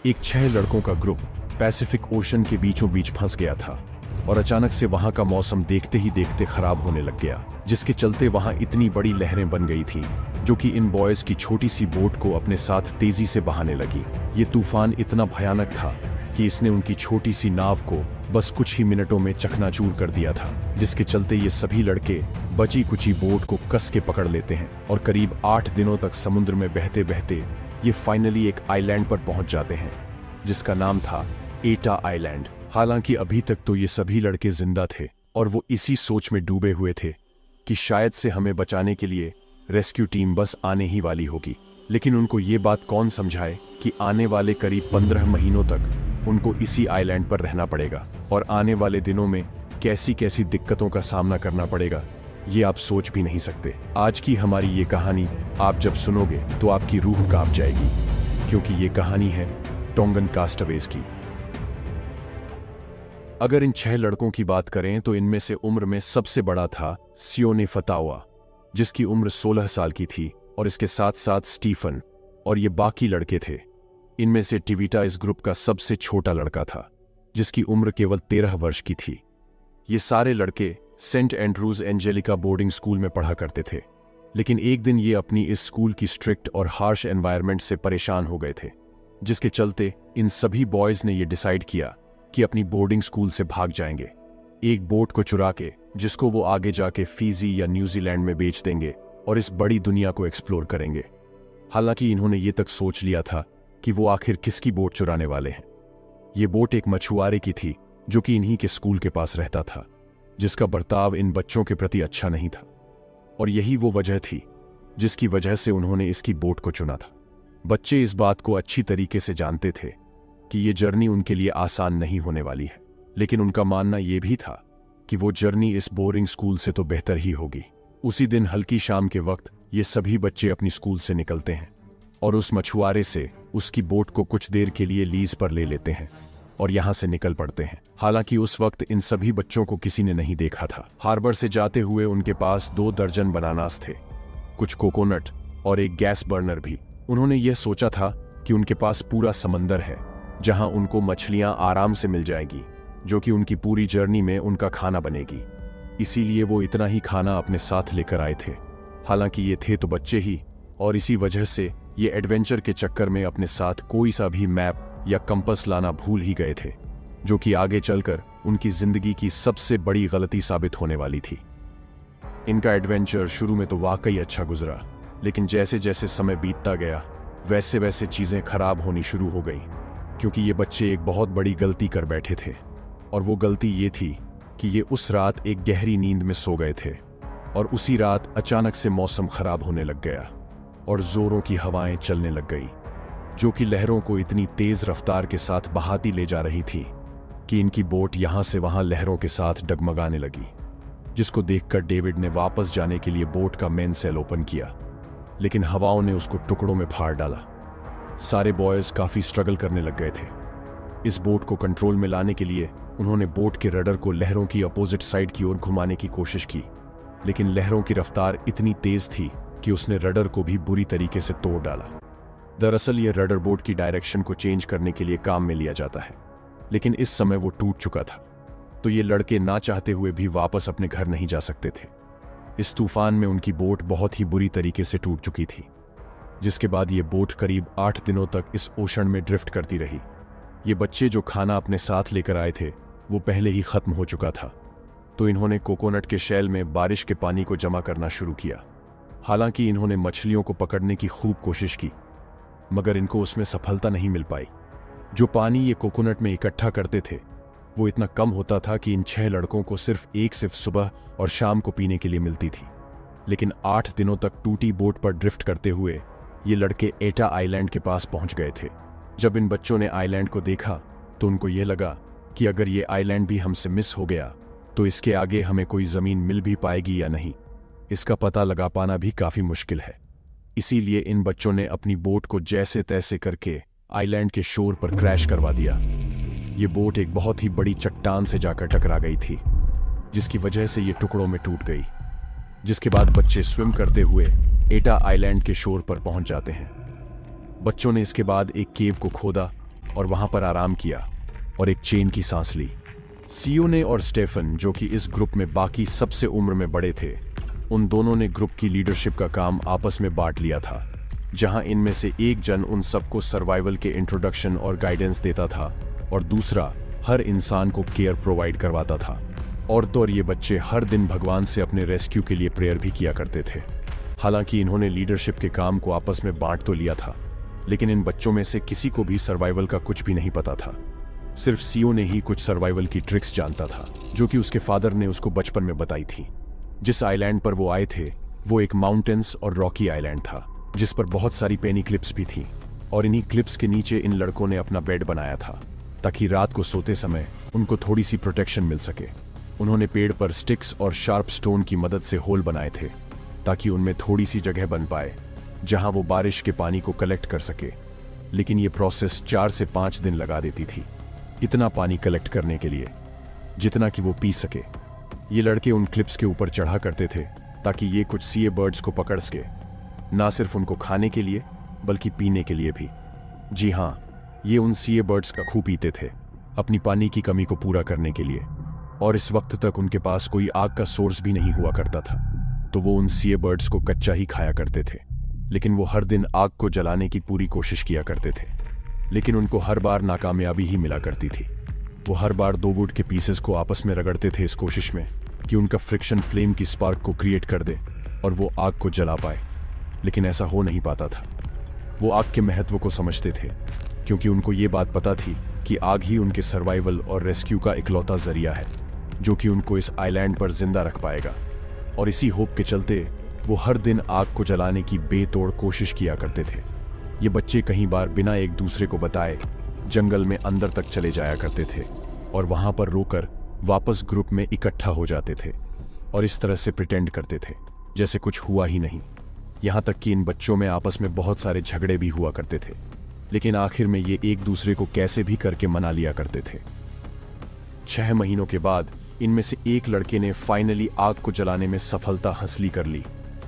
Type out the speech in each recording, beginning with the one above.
एक 6 लड़कों का ग्रुप पैसिफिक ओशन के बीचों बीच फंस गया था और अचानक से वहां का मौसम देखते ही देखते खराब होने लग गया, जिसके चलते वहां इतनी बड़ी लहरें बन गई थी जो कि इन बॉयज की छोटी सी बोट को अपने साथ तेजी से बहाने लगी। ये तूफान इतना भयानक था कि इसने उनकी छोटी सी नाव को बस कुछ ही मिनटों में चकनाचूर कर दिया था, जिसके चलते ये सभी लड़के बची कुची बोट को कस के पकड़ लेते हैं और करीब 8 दिनों तक समुद्र में बहते बहते ये फाइनली एक आइलैंड पर पहुंच जाते हैं जिसका नाम था एटा आइलैंड। हालांकि अभी तक तो ये सभी लड़के जिंदा थे और वो इसी सोच में डूबे हुए थे कि शायद से हमें बचाने के लिए रेस्क्यू टीम बस आने ही वाली होगी, लेकिन उनको ये बात कौन समझाए कि आने वाले करीब 15 महीनों तक उनको इसी आइलैंड पर रहना पड़ेगा और आने वाले दिनों में कैसी कैसी दिक्कतों का सामना करना पड़ेगा ये आप सोच भी नहीं सकते। आज की हमारी ये कहानी आप जब सुनोगे तो आपकी रूह कांप जाएगी, क्योंकि ये कहानी है टोंगन कास्टवेज की। अगर इन 6 लड़कों की बात करें तो इनमें से उम्र में सबसे बड़ा था सियोने फतावा, जिसकी उम्र 16 साल की थी, और इसके साथ साथ स्टीफन और ये बाकी लड़के थे। इनमें से टिविटा इस ग्रुप का सबसे छोटा लड़का था, जिसकी उम्र केवल 13 वर्ष की थी। ये सारे लड़के Saint Andrews Angelica boarding school में पढ़ा करते थे, लेकिन एक दिन ये अपनी इस स्कूल की स्ट्रिक्ट और हार्श एनवायरनमेंट से परेशान हो गए थे, जिसके चलते इन सभी बॉयज ने यह डिसाइड किया कि अपनी बोर्डिंग स्कूल से भाग जाएंगे, एक बोट को चुरा के, जिसको वो आगे जाके फीजी या न्यूजीलैंड में बेच देंगे और इस बड़ी दुनिया को एक्सप्लोर करेंगे। हालांकि इन्होंने ये तक सोच लिया था कि वो आखिर किसकी बोट चुराने वाले हैं। ये बोट एक मछुआरे की थी जो कि इन्हीं के स्कूल के पास रहता था, जिसका बर्ताव इन बच्चों के प्रति अच्छा नहीं था, और यही वो वजह थी जिसकी वजह से उन्होंने इसकी बोट को चुना था। बच्चे इस बात को अच्छी तरीके से जानते थे कि ये जर्नी उनके लिए आसान नहीं होने वाली है, लेकिन उनका मानना यह भी था कि वो जर्नी इस बोरिंग स्कूल से तो बेहतर ही होगी। उसी दिन हल्की शाम के वक्त ये सभी बच्चे अपनी स्कूल से निकलते हैं और उस मछुआरे से उसकी बोट को कुछ देर के लिए लीज पर ले लेते हैं और यहां से निकल पड़ते हैं। हालांकि उस वक्त इन सभी बच्चों को किसी ने नहीं देखा था। हार्बर से जाते हुए उनके पास 2 दर्जन बनानास थे, कुछ कोकोनट और एक गैस बर्नर भी। उन्होंने यह सोचा था कि उनके पास पूरा समंदर है जहां उनको मछलियां आराम से मिल जाएगी, जो कि उनकी पूरी जर्नी में उनका खाना बनेगी। इसीलिए वो इतना ही खाना अपने साथ लेकर आए थे। हालांकि ये थे तो बच्चे ही, और इसी वजह से ये एडवेंचर के चक्कर में अपने साथ कोई सा भी मैप या कंपास लाना भूल ही गए थे, जो कि आगे चलकर उनकी जिंदगी की सबसे बड़ी गलती साबित होने वाली थी। इनका एडवेंचर शुरू में तो वाकई अच्छा गुजरा, लेकिन जैसे जैसे समय बीतता गया वैसे वैसे चीजें खराब होनी शुरू हो गई, क्योंकि ये बच्चे एक बहुत बड़ी गलती कर बैठे थे। और वो गलती ये थी कि ये उस रात एक गहरी नींद में सो गए थे, और उसी रात अचानक से मौसम खराब होने लग गया और जोरों की हवाएं चलने लग गई, जो कि लहरों को इतनी तेज रफ्तार के साथ बहाती ले जा रही थी कि इनकी बोट यहां से वहां लहरों के साथ डगमगाने लगी, जिसको देखकर डेविड ने वापस जाने के लिए बोट का मेन सेल ओपन किया, लेकिन हवाओं ने उसको टुकड़ों में फाड़ डाला। सारे बॉयज काफी स्ट्रगल करने लग गए थे। इस बोट को कंट्रोल में लाने के लिए उन्होंने बोट के रडर को लहरों की अपोजिट साइड की ओर घुमाने की कोशिश की, लेकिन लहरों की रफ्तार इतनी तेज थी कि उसने रडर को भी बुरी तरीके से तोड़ डाला। दरअसल यह रडर बोट की डायरेक्शन को चेंज करने के लिए काम में लिया जाता है, लेकिन इस समय वो टूट चुका था, तो ये लड़के ना चाहते हुए भी वापस अपने घर नहीं जा सकते थे। इस तूफान में उनकी बोट बहुत ही बुरी तरीके से टूट चुकी थी, जिसके बाद ये बोट करीब 8 दिनों तक इस ओशन में ड्रिफ्ट करती रही। ये बच्चे जो खाना अपने साथ लेकर आए थे वो पहले ही खत्म हो चुका था, तो इन्होंने कोकोनट के शेल में बारिश के पानी को जमा करना शुरू किया। हालांकि इन्होंने मछलियों को पकड़ने की खूब कोशिश की, मगर इनको उसमें सफलता नहीं मिल पाई। जो पानी ये कोकोनट में इकट्ठा करते थे वो इतना कम होता था कि इन 6 लड़कों को सिर्फ सुबह और शाम को पीने के लिए मिलती थी। लेकिन 8 दिनों तक टूटी बोट पर ड्रिफ्ट करते हुए ये लड़के एटा आइलैंड के पास पहुंच गए थे। जब इन बच्चों ने आइलैंड को देखा तो उनको यह लगा कि अगर ये आइलैंड भी हमसे मिस हो गया तो इसके आगे हमें कोई जमीन मिल भी पाएगी या नहीं, इसका पता लगा पाना भी काफी मुश्किल है। इसीलिए इन बच्चों ने अपनी बोट को जैसे तैसे करके आइलैंड के शोर पर क्रैश करवा दिया। ये बोट एक बहुत ही बड़ी चट्टान से जाकर टकरा गई थी, जिसकी वजह से ये टुकड़ों में टूट गई। जिसके बाद बच्चे स्विम करते हुए एटा आइलैंड के शोर पर पहुंच जाते हैं। बच्चों ने इसके बाद एक केव को खोदा और वहां पर आराम किया और एक चैन की सांस ली। सियोने और स्टेफन, जो कि इस ग्रुप में बाकी सबसे उम्र में बड़े थे, उन दोनों ने ग्रुप की लीडरशिप का काम आपस में बांट लिया था, जहां इनमें से एक जन उन सबको सर्वाइवल के इंट्रोडक्शन और गाइडेंस देता था और दूसरा हर इंसान को केयर प्रोवाइड करवाता था। और ये बच्चे हर दिन भगवान से अपने रेस्क्यू के लिए प्रेयर भी किया करते थे। हालांकि इन्होंने लीडरशिप के काम को आपस में बांट तो लिया था, लेकिन इन बच्चों में से किसी को भी सर्वाइवल का कुछ भी नहीं पता था। सिर्फ सीओ ने ही कुछ सर्वाइवल की ट्रिक्स जानता था, जो कि उसके फादर ने उसको बचपन में बताई थी। जिस आइलैंड पर वो आए थे वो एक माउंटेन्स और रॉकी आइलैंड था, जिस पर बहुत सारी पेनी क्लिप्स भी थीं, और इन्हीं क्लिप्स के नीचे इन लड़कों ने अपना बेड बनाया था ताकि रात को सोते समय उनको थोड़ी सी प्रोटेक्शन मिल सके। उन्होंने पेड़ पर स्टिक्स और शार्प स्टोन की मदद से होल बनाए थे ताकि उनमें थोड़ी सी जगह बन पाए जहां वो बारिश के पानी को कलेक्ट कर सके। लेकिन ये प्रोसेस 4 से 5 दिन लगा देती थी, इतना पानी कलेक्ट करने के लिए जितना कि वो पी सके। ये लड़के उन क्लिप्स के ऊपर चढ़ा करते थे ताकि ये कुछ सीए बर्ड्स को पकड़ सके, ना सिर्फ उनको खाने के लिए बल्कि पीने के लिए भी। जी हाँ, ये उन सीए बर्ड्स का खून पीते थे अपनी पानी की कमी को पूरा करने के लिए। और इस वक्त तक उनके पास कोई आग का सोर्स भी नहीं हुआ करता था, तो वो उन सीए बर्ड्स को कच्चा ही खाया करते थे। लेकिन वो हर दिन आग को जलाने की पूरी कोशिश किया करते थे, लेकिन उनको हर बार नाकामयाबी ही मिला करती थी। वो हर बार 2 वुड के पीसेस को आपस में रगड़ते थे इस कोशिश में कि उनका फ्रिक्शन फ्लेम की स्पार्क को क्रिएट कर दे और वो आग को जला पाए, लेकिन ऐसा हो नहीं पाता था। वो आग के महत्व को समझते थे क्योंकि उनको ये बात पता थी कि आग ही उनके सर्वाइवल और रेस्क्यू का इकलौता जरिया है जो कि उनको इस आइलैंड पर जिंदा रख पाएगा। और इसी होप के चलते वो हर दिन आग को जलाने की बेतोड़ कोशिश किया करते थे। ये बच्चे कई बार बिना एक दूसरे को बताए जंगल में अंदर तक चले जाया करते थे और वहां पर रोकर वापस ग्रुप में इकट्ठा हो जाते थे और इस तरह से प्रिटेंड करते थे जैसे कुछ हुआ ही नहीं। यहां तक कि इन बच्चों में आपस में बहुत सारे झगड़े भी हुआ करते थे, लेकिन आखिर में ये एक दूसरे को कैसे भी करके मना लिया करते थे। 6 महीनों के बाद इनमें से एक लड़के ने फाइनली आग को जलाने में सफलता हासिल कर ली,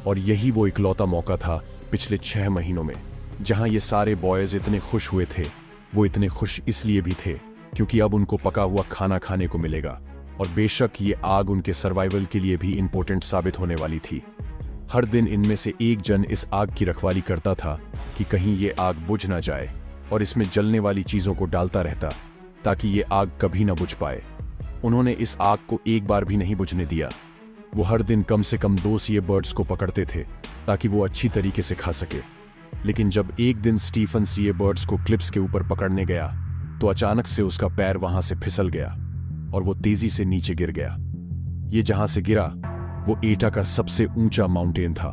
और यही वो इकलौता मौका था पिछले 6 महीनों में जहां ये सारे बॉयज इतने खुश हुए थे। वो इतने खुश इसलिए भी थे क्योंकि अब उनको पका हुआ खाना खाने को मिलेगा, और बेशक ये आग उनके सर्वाइवल के लिए भी इंपॉर्टेंट साबित होने वाली थी। हर दिन इनमें से एक जन इस आग की रखवाली करता था कि कहीं ये आग बुझ ना जाए, और इसमें जलने वाली चीजों को डालता रहता ताकि ये आग कभी ना बुझ पाए। उन्होंने इस आग को एक बार भी नहीं बुझने दिया। वो हर दिन कम से कम 2 सीए बर्ड्स को पकड़ते थे ताकि वो अच्छी तरीके से खा सके। लेकिन जब एक दिन स्टीफन सीए बर्ड्स को क्लिप्स के ऊपर पकड़ने गया तो अचानक से उसका पैर वहां से फिसल गया और वो तेजी से नीचे गिर गया। ये जहां से गिरा वो एटा का सबसे ऊंचा माउंटेन था।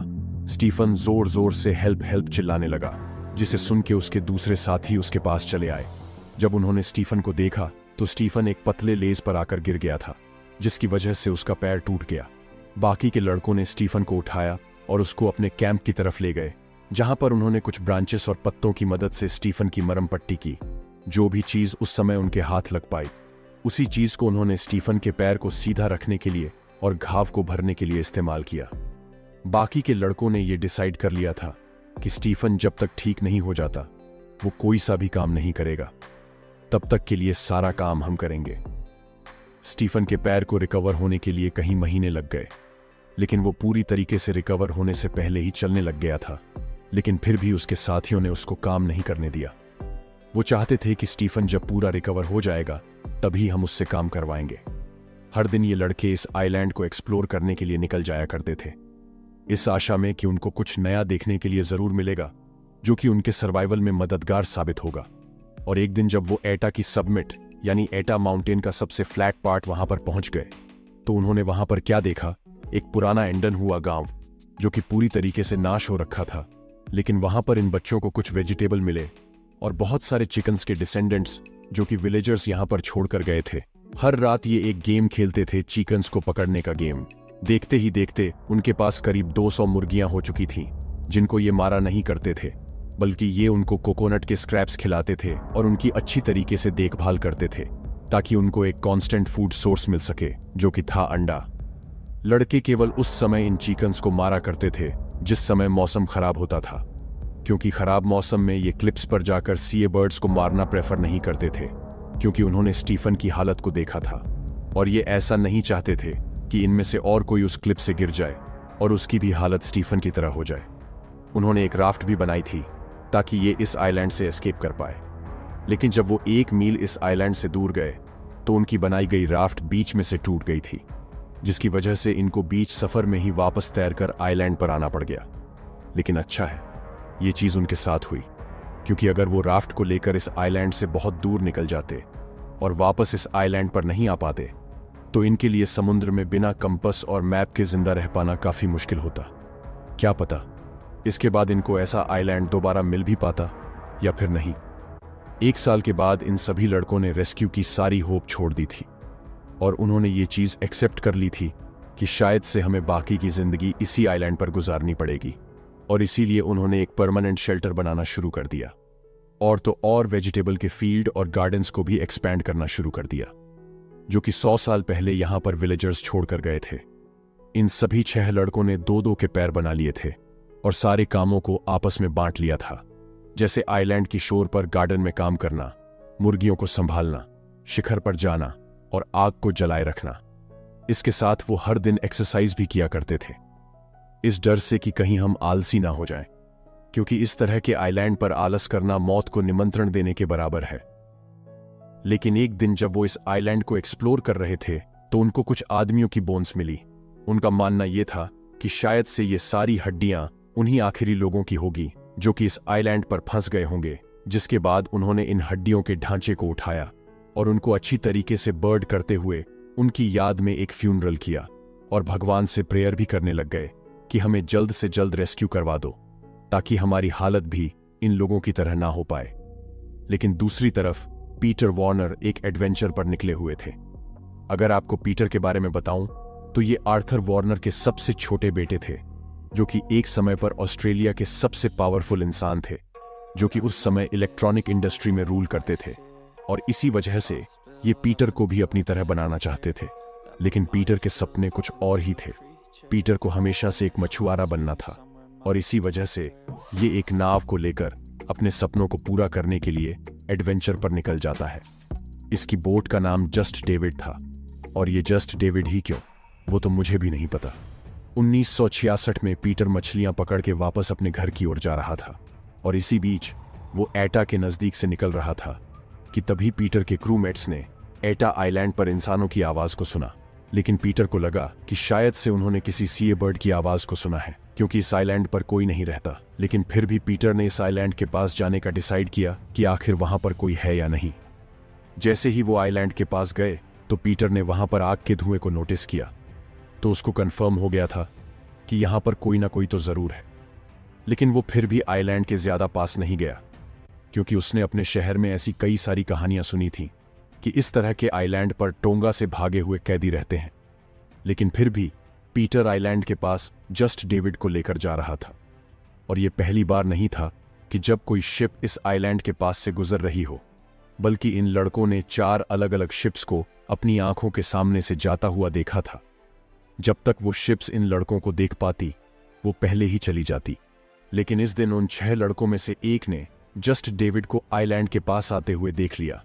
स्टीफन जोर जोर से हेल्प हेल्प चिल्लाने लगा, जिसे सुन के उसके दूसरे साथी उसके पास चले आए। जब उन्होंने स्टीफन को देखा तो स्टीफन एक पतले लेज पर आकर गिर गया था, जिसकी वजह से उसका पैर टूट गया। बाकी के लड़कों ने स्टीफन को उठाया और उसको अपने कैंप की तरफ ले गए, जहां पर उन्होंने कुछ ब्रांचेस और पत्तों की मदद से स्टीफन की मरहम पट्टी की। जो भी चीज उस समय उनके हाथ लग पाई, उसी चीज को उन्होंने स्टीफन के पैर को सीधा रखने के लिए और घाव को भरने के लिए इस्तेमाल किया। बाकी के लड़कों ने यह डिसाइड कर लिया था कि स्टीफन जब तक ठीक नहीं हो जाता वो कोई सा भी काम नहीं करेगा, तब तक के लिए सारा काम हम करेंगे। स्टीफन के पैर को रिकवर होने के लिए कई महीने लग गए, लेकिन वो पूरी तरीके से रिकवर होने से पहले ही चलने लग गया था। लेकिन फिर भी उसके साथियों ने उसको काम नहीं करने दिया। वो चाहते थे कि स्टीफन जब पूरा रिकवर हो जाएगा तभी हम उससे काम करवाएंगे। हर दिन ये लड़के इस आइलैंड को एक्सप्लोर करने के लिए निकल जाया करते थे, इस आशा में कि उनको कुछ नया देखने के लिए जरूर मिलेगा जो कि उनके सर्वाइवल में मददगार साबित होगा। और एक दिन जब वो एटा की सबमिट यानी एटा माउंटेन का सबसे फ्लैट पार्ट वहां पर पहुंच गए तो उन्होंने वहां पर क्या देखा, एक पुराना एंडन हुआ गांव जो कि पूरी तरीके से नाश हो रखा था। लेकिन वहां पर इन बच्चों को कुछ वेजिटेबल मिले और बहुत सारे चिकन्स के डिसेंडेंट्स जो कि विलेजर्स यहां पर छोड़कर गए थे। हर रात ये एक गेम खेलते थे, चिकन्स को पकड़ने का गेम। देखते ही देखते उनके पास करीब 200 मुर्गियां हो चुकी थीं, जिनको ये मारा नहीं करते थे, बल्कि ये उनको कोकोनट के स्क्रैप्स खिलाते थे और उनकी अच्छी तरीके से देखभाल करते थे ताकि उनको एक कांस्टेंट फूड सोर्स मिल सके जो कि था अंडा। लड़के केवल उस समय इन चिकन्स को मारा करते थे जिस समय मौसम खराब होता था। क्योंकि खराब मौसम में ये क्लिप्स पर जाकर सीए बर्ड्स को मारना प्रेफर नहीं करते थे, क्योंकि उन्होंने स्टीफन की हालत को देखा था और ये ऐसा नहीं चाहते थे कि इनमें से और कोई उस क्लिप से गिर जाए और उसकी भी हालत स्टीफन की तरह हो जाए। उन्होंने एक राफ्ट भी बनाई थी ताकि ये इस आइलैंड से एस्केप कर पाए, लेकिन जब वो 1 मील इस आइलैंड से दूर गए तो उनकी बनाई गई राफ्ट बीच में से टूट गई थी, जिसकी वजह से इनको बीच सफर में ही वापस तैरकर आइलैंड पर आना पड़ गया। लेकिन अच्छा है ये चीज उनके साथ हुई, क्योंकि अगर वो राफ्ट को लेकर इस आइलैंड से बहुत दूर निकल जाते और वापस इस आइलैंड पर नहीं आ पाते तो इनके लिए समुद्र में बिना कंपस और मैप के जिंदा रह पाना काफी मुश्किल होता। क्या पता इसके बाद इनको ऐसा आइलैंड दोबारा मिल भी पाता या फिर नहीं। 1 साल के बाद इन सभी लड़कों ने रेस्क्यू की सारी होप छोड़ दी थी और उन्होंने ये चीज एक्सेप्ट कर ली थी कि शायद से हमें बाकी की जिंदगी इसी आइलैंड पर गुजारनी पड़ेगी, और इसीलिए उन्होंने एक परमानेंट शेल्टर बनाना शुरू कर दिया और तो और वेजिटेबल के फील्ड और गार्डन्स को भी एक्सपैंड करना शुरू कर दिया, जो कि 100 साल पहले यहां पर विलेजर्स छोड़कर गए थे। इन सभी 6 लड़कों ने 2-2 के पैर बना लिए थे और सारे कामों को आपस में बांट लिया था, जैसे आइलैंड की शोर पर गार्डन में काम करना, मुर्गियों को संभालना, शिखर पर जाना और आग को जलाए रखना। इसके साथ वो हर दिन एक्सरसाइज भी किया करते थे, इस डर से कि कहीं हम आलसी ना हो जाएं, क्योंकि इस तरह के आइलैंड पर आलस करना मौत को निमंत्रण देने के बराबर है। लेकिन एक दिन जब वो इस आइलैंड को एक्सप्लोर कर रहे थे तो उनको कुछ आदमियों की बोन्स मिली। उनका मानना यह था कि शायद से ये सारी हड्डियां उन्हीं आखिरी लोगों की होगी जो कि इस आइलैंड पर फंस गए होंगे। जिसके बाद उन्होंने इन हड्डियों के ढांचे को उठाया और उनको अच्छी तरीके से बर्ड करते हुए उनकी याद में एक फ्यूनरल किया और भगवान से प्रेयर भी करने लग गए कि हमें जल्द से जल्द रेस्क्यू करवा दो, ताकि हमारी हालत भी इन लोगों की तरह ना हो पाए। लेकिन दूसरी तरफ पीटर वार्नर एक एडवेंचर पर निकले हुए थे। अगर आपको पीटर के बारे में बताऊं तो ये आर्थर वार्नर के सबसे छोटे बेटे थे, जो कि एक समय पर ऑस्ट्रेलिया के सबसे पावरफुल इंसान थे, जो कि उस समय इलेक्ट्रॉनिक इंडस्ट्री में रूल करते थे। और इसी वजह से ये पीटर को भी अपनी तरह बनाना चाहते थे। लेकिन पीटर के सपने कुछ और ही थे। पीटर को हमेशा से एक मछुआरा बनना था और इसी वजह से ये एक नाव को लेकर अपने सपनों को पूरा करने के लिए एडवेंचर पर निकल जाता है। इसकी बोट का नाम जस्ट डेविड था, और ये जस्ट डेविड ही क्यों, वो तो मुझे भी नहीं पता। 1966 में पीटर मछलियां पकड़ के वापस अपने घर की ओर जा रहा था और इसी बीच वो एटा के नजदीक से निकल रहा था कि तभी पीटर के क्रूमेट्स ने एटा आइलैंड पर इंसानों की आवाज को सुना। लेकिन पीटर को लगा कि शायद से उन्होंने किसी सीए बर्ड की आवाज को सुना है, क्योंकि इस आइलैंड पर कोई नहीं रहता। लेकिन फिर भी पीटर ने इस आइलैंड के पास जाने का डिसाइड किया कि आखिर वहां पर कोई है या नहीं। जैसे ही वो आइलैंड के पास गए तो पीटर ने वहां पर आग के धुएं को नोटिस किया, तो उसको कंफर्म हो गया था कि यहां पर कोई ना कोई तो जरूर है। लेकिन वो फिर भी आइलैंड के ज्यादा पास नहीं गया, क्योंकि उसने अपने शहर में ऐसी कई सारी कहानियां सुनी थी कि इस तरह के आइलैंड पर टोंगा से भागे हुए कैदी रहते हैं। लेकिन फिर भी पीटर आइलैंड के पास जस्ट डेविड को लेकर जा रहा था, और यह पहली बार नहीं था कि जब कोई शिप इस आइलैंड के पास से गुजर रही हो, बल्कि इन लड़कों ने 4 अलग अलग शिप्स को अपनी आंखों के सामने से जाता हुआ देखा था। जब तक वो शिप्स इन लड़कों को देख पाती वो पहले ही चली जाती। लेकिन इस दिन उन 6 लड़कों में से एक ने जस्ट डेविड को आइलैंड के पास आते हुए देख लिया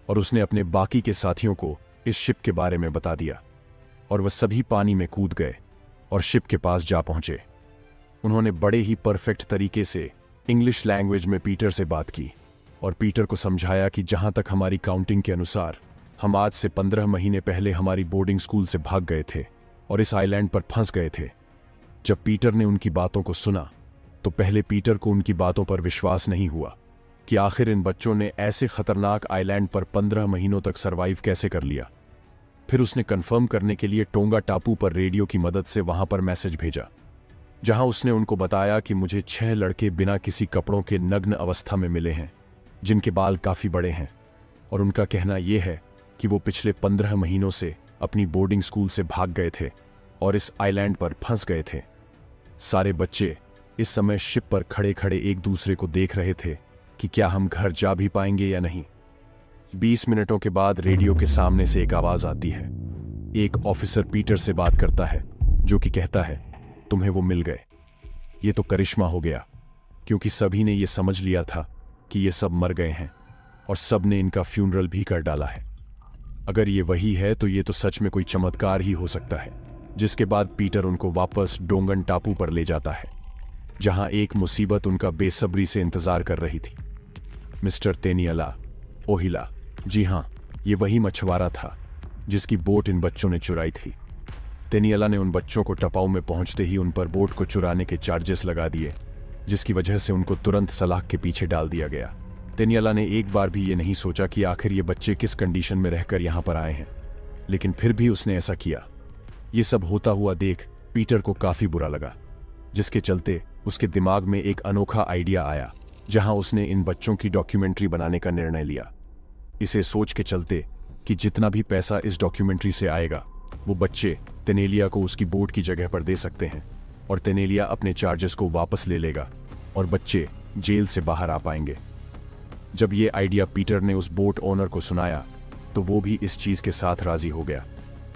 और उसने अपने बाकी के साथियों को इस शिप के बारे में बता दिया, और वह सभी पानी में कूद गए और शिप के पास जा पहुंचे। उन्होंने बड़े ही परफेक्ट तरीके से इंग्लिश लैंग्वेज में पीटर से बात की और पीटर को समझाया कि जहां तक हमारी काउंटिंग के अनुसार हम आज से 15 महीने पहले हमारी बोर्डिंग स्कूल से भाग गए थे और इस आइलैंड पर फंस गए थे। जब पीटर ने उनकी बातों को सुना तो पहले पीटर को उनकी बातों पर विश्वास नहीं हुआ कि आखिर इन बच्चों ने ऐसे खतरनाक आइलैंड पर 15 महीनों तक सरवाइव कैसे कर लिया। फिर उसने कंफर्म करने के लिए टोंगा टापू पर रेडियो की मदद से वहां पर मैसेज भेजा, जहां उसने उनको बताया कि मुझे 6 लड़के बिना किसी कपड़ों के नग्न अवस्था में मिले हैं, जिनके बाल काफी बड़े हैं, और उनका कहना यह है कि वो पिछले 15 महीनों से अपनी बोर्डिंग स्कूल से भाग गए थे और इस आइलैंड पर फंस गए थे। सारे बच्चे इस समय शिप पर खड़े खड़े एक दूसरे को देख रहे थे कि क्या हम घर जा भी पाएंगे या नहीं। 20 मिनटों के बाद रेडियो के सामने से एक आवाज आती है। एक ऑफिसर पीटर से बात करता है, जो कि कहता है, तुम्हें वो मिल गए। ये तो करिश्मा हो गया, क्योंकि सभी ने यह समझ लिया था कि ये सब मर गए हैं और सब ने इनका फ्यूनरल भी कर डाला है। अगर ये वही है तो ये तो सच में कोई चमत्कार ही हो सकता है। जिसके बाद पीटर उनको वापस डोंगन टापू पर ले जाता है, जहां एक मुसीबत उनका बेसब्री से इंतजार कर रही थी। मिस्टर तेनियला ओहिला, जी हां, ये वही मछुआरा था जिसकी बोट इन बच्चों ने चुराई थी। तेनियला ने उन बच्चों को टपाऊ में पहुंचते ही उन पर बोट को चुराने के चार्जेस लगा दिए, जिसकी वजह से उनको तुरंत सलाख के पीछे डाल दिया गया। तेनियला ने एक बार भी ये नहीं सोचा कि आखिर ये बच्चे किस कंडीशन में रहकर यहां पर आए हैं, लेकिन फिर भी उसने ऐसा किया। ये सब होता हुआ देख पीटर को काफी बुरा लगा, जिसके चलते उसके दिमाग में एक अनोखा आइडिया आया, जहां उसने इन बच्चों की डॉक्यूमेंट्री बनाने का निर्णय लिया। इसे सोच के चलते कि जितना भी पैसा इस डॉक्यूमेंट्री से आएगा वो बच्चे तेनेलिया को उसकी बोट की जगह पर दे सकते हैं और तेनेलिया अपने चार्जेस को वापस ले लेगा और बच्चे जेल से बाहर आ पाएंगे। जब ये आइडिया पीटर ने उस बोट ओनर को सुनाया तो वो भी इस चीज के साथ राजी हो गया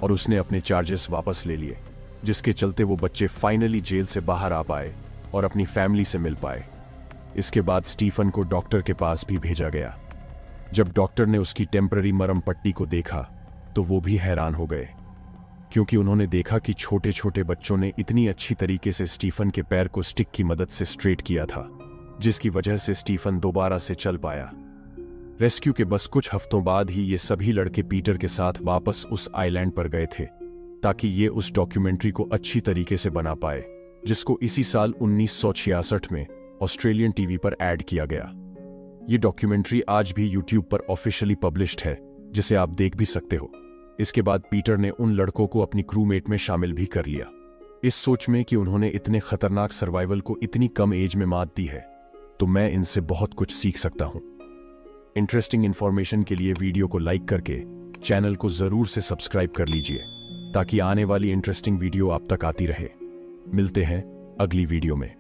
और उसने अपने चार्जेस वापस ले लिए, जिसके चलते वो बच्चे फाइनली जेल से बाहर आ पाए और अपनी फैमिली से मिल पाए। इसके बाद स्टीफन को डॉक्टर के पास भी भेजा गया। जब डॉक्टर ने उसकी टेम्पररी मरहम पट्टी को देखा तो वो भी हैरान हो गए, क्योंकि उन्होंने देखा कि छोटे छोटे बच्चों ने इतनी अच्छी तरीके से स्टीफन के पैर को स्टिक की मदद से स्ट्रेट किया था, जिसकी वजह से स्टीफन दोबारा से चल पाया। रेस्क्यू के बस कुछ हफ्तों बाद ही ये सभी लड़के पीटर के साथ वापस उस आइलैंड पर गए थे, ताकि ये उस डॉक्यूमेंट्री को अच्छी तरीके से बना पाए, जिसको इसी साल 1966 में ऑस्ट्रेलियन टीवी पर ऐड किया गया। ये डॉक्यूमेंट्री आज भी यूट्यूब पर ऑफिशियली पब्लिश्ड है, जिसे आप देख भी सकते हो। इसके बाद पीटर ने उन लड़कों को अपनी क्रूमेट में शामिल भी कर लिया, इस सोच में कि उन्होंने इतने खतरनाक सर्वाइवल को इतनी कम एज में मात दी है, तो मैं इनसे बहुत कुछ सीख सकता हूं। इंटरेस्टिंग इंफॉर्मेशन के लिए वीडियो को लाइक करके चैनल को जरूर से सब्सक्राइब कर लीजिए, ताकि आने वाली इंटरेस्टिंग वीडियो आप तक आती रहे। मिलते हैं अगली वीडियो में।